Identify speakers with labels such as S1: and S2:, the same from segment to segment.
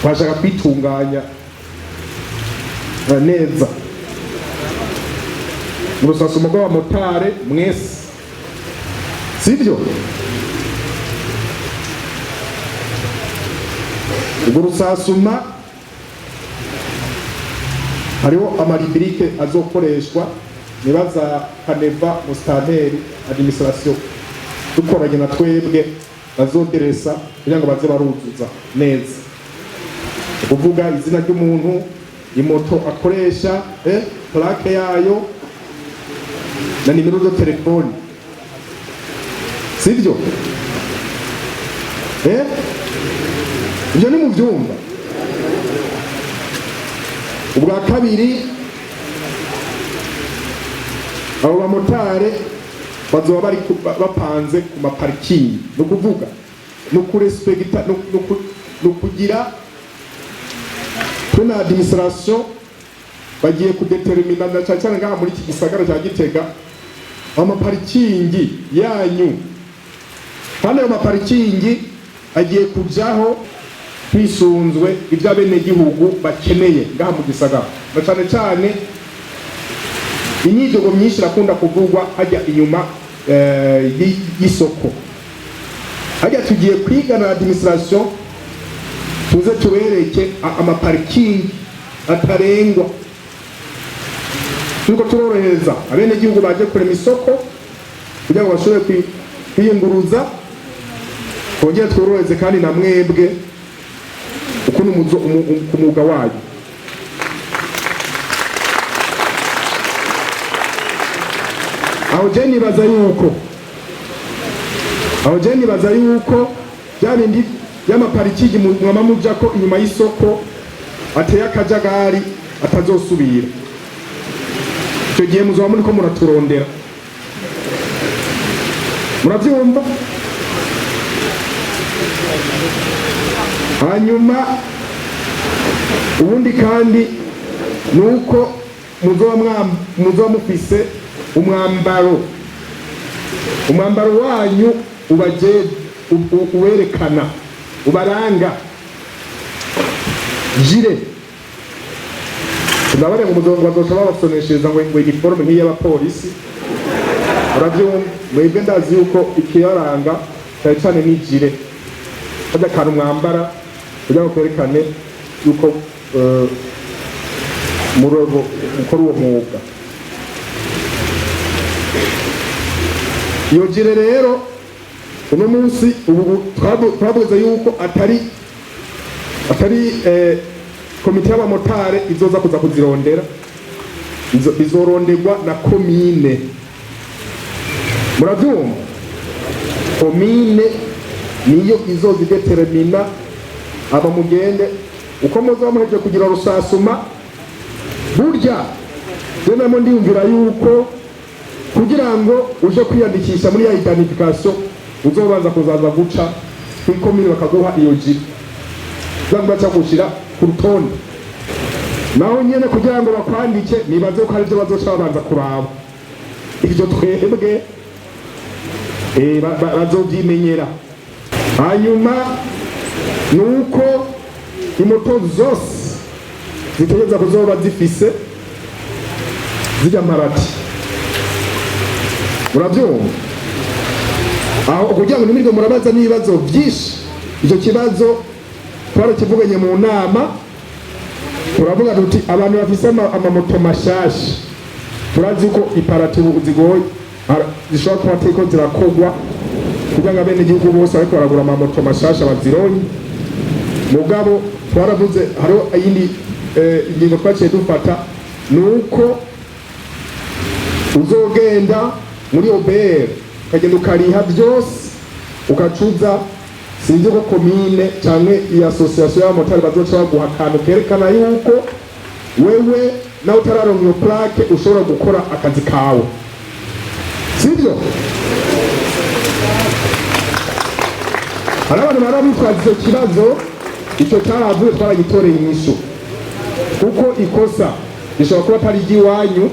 S1: twashaka kwitunganya neza mu rusasuma rw'abamotari mwese, sibyo? urwo rusasuma hariho amaribrike azokoreshwa, nibaza Kaneva Mustanteri administration dukoranye na twebwe bazoderesa kugira ngo baze baruzuza neza, kuvuga izina ry'umuntu, imoto akoresha, plaque yayo na nimero zo telefoni, sibyo? Ibyo ni mu byumba. Ubwa kabiri, abo bamotari bazoba bari bapanze ku maparikingi, no kuvuga no kurespecta no kugira tuna administration bagiye kudetermina na cyane ngaha muri iki gisagara cya Gitega amaparikingi yanyu, kandi ayo maparikingi agiye kujaho twisunzwe ibya bene gihugu bakeneye ngaha mu gisagara, na cyane inyidogo myinshi rakunda kuvugwa hajya inyuma y'isoko. Hajya tugiye kwigana administration tuze tubereke amaparikingi atarengwa, nuko turorohereza abene gihugu baje kurema isoko kugira ngo bashobore kwiyunguruza, kongera tworohereze kandi na mwebwe ukuntu umwuga wayo. Aho je nibaza yuko byabindi y'amaparikingi mwama muja ko inyuma y'isoko ateye akajagari atazosubira, icyo gihe muzoba muri ko muraturondera, murabyumva? Hanyuma ubundi kandi nuko muzoba mufise umwambaro wanyu uwerekana, ubaranga, jire. Ndabare ngo mudongo bazoshobora basoneshereza ngo uniforme nk'iy'abapolisi, urabyumva? Mwebwe ndazi yuko ikiyaranga cyane cyane ni jire, kada kantu mwambara kugira ngo kwerekane yuko murobo ukora uwo mwuga. Iyo jire rero uno munsi ubu twabuze yuko atari komite y'abamotari izoza kuza kuzirondera, izoronderwa na komine, murabyumva? Komine niyo izozidetermina aba mugende uko muzoba muheje kugira rusasuma. Burya rero ndiyumvira yuko kugira ngo uje kwiyandikisha muri ya identification uzobanza kuzaza guca kwikomine bakaguha iyo jiri zangwa cyagushira ku rutonde, naho nyene kugira ngo bakwandike nibaze ko ari byo bazoca babanza kuraba ibyo twebwe bazovyimenyera. Hanyuma nuko imoto zose zitegeza kuzoba zifise zijya marati, murabyumva? Aho kugira ngo nimirwe murabaza n'ibibazo byinshi. Icyo kibazo twarakivuganye mu nama, turavuga tuti abantu bafise amamoto mashasha turazi ko iparati zigoye zishobora kuba ateko zirakogwa kugira ngo abene gihugu bose ariko baragura amamoto mashasha bazironye. Mugabo twaravuze hariho ayindi ingingo twaciye dufata, nuko uzogenda muri OBR ukagenda ukariha byose ukacuza, sinzi ko komine cyangwa iyi association y'abamotari bazoca baguha akantu kerekana yuko wewe nawe utararonka iyo plaque ushobora gukora akazi kawe, sibyo? Hari abantu barabitwaza icyo kibazo, icyo cyahavuye twaragitoreye inyishu, kuko ikosa rishobora kuba atari iry'iwanyu.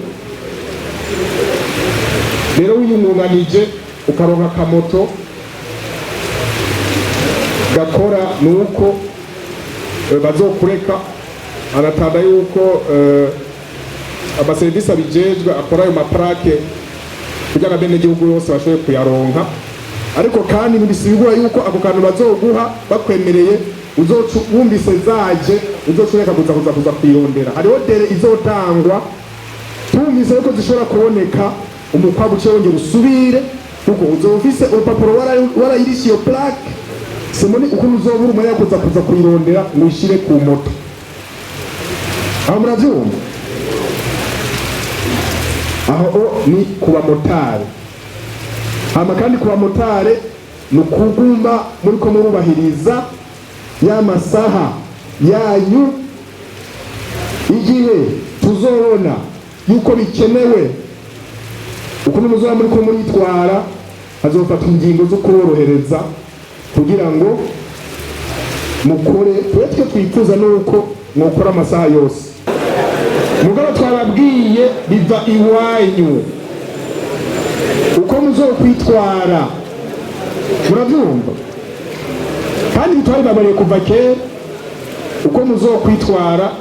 S1: Rero wiyungunganije ukaronka akamoto gakora, nuko bazokureka anatanda yuko amaserivisi abijejwe akora ayo maplake kugira bene gihugu yose bashoboye kuyaronka, ariko kandi ntibisigura yuko ako kantu bazoguha bakwemereye uzocu wumvise zaje uzoshobora kuza kwirondera. Hariho dere izotangwa tumvise yuko zishobora kuboneka umukwabu cyongera usubire kuko uzofise urupapuro warayirisha iyo plaque semoni ukuntu uzobura umwanya kuza kuyirondera mwishire ku moto. Aho muravyumva? Aho ni kuba motari. Hama kandi kuba motari nukugumba muri ko murubahiriza ya masaha yanyu igihe tuzobona yuko bikenewe ukuntu muzoba muri ko muritwara hazofata ingingo zo kuborohereza kugira ngo mukore twetwe twifuza nuko mwokora amasaha yose. Mugabo twababwiye biva iwanyu uko muzokwitwara, murabyumva? Kandi bitwari babariye kuva kera uko muzokwitwara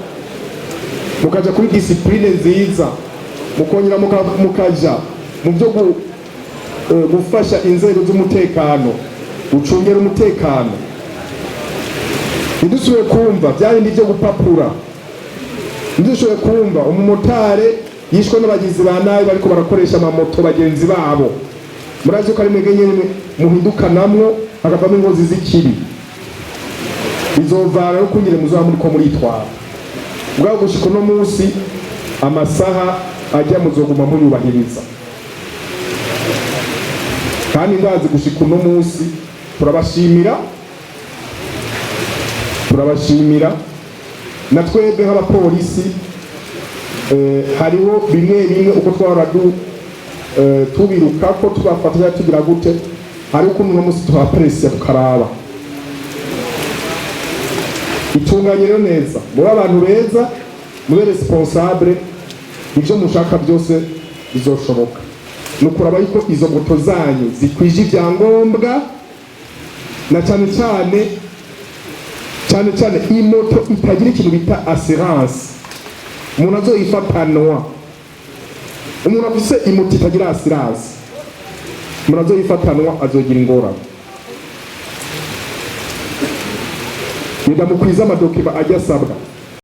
S1: mukaja kuri discipline nziza, mukongera mukaja mu byo gufasha inzego z'umutekano gucungera umutekano. Ntidusubiye kumva byarindi byo gupapura, ntidusubiye kumva umumotari yishwe n'abagizi ba nabi bariko barakoresha amamoto bagenzi babo. Murazi ko ari mwege nyene muhindukanamwo hakavamo ingozi z'ikibi, bizovana no kungire muzoba muri ko muritwara. Ubwo gushika no munsi amasaha ajya muzoguma muyubahiriza, kandi ndazi gushika no munsi turabashimira na twebwe nk'abapolisi. Hariho bimwe uko twara tubiruka ko tubafatanya tugira gute, ariko ukuntu no munsi tuhapresse tukaraba itunganye neza, muri abantu beza, muri responsable, ibyo mushaka byose bizoshoboka. Nukuraba yuko izo moto zanyu zikwije ibyangombwa, na cyane cyane imoto itagira ikintu bita assurance. Umuntu azoyifatanwa, umuntu afise imoto itagira assurance, umuntu azoyifatanwa azogira ingorane. Ndamukwiza amadokima ajya asabwa.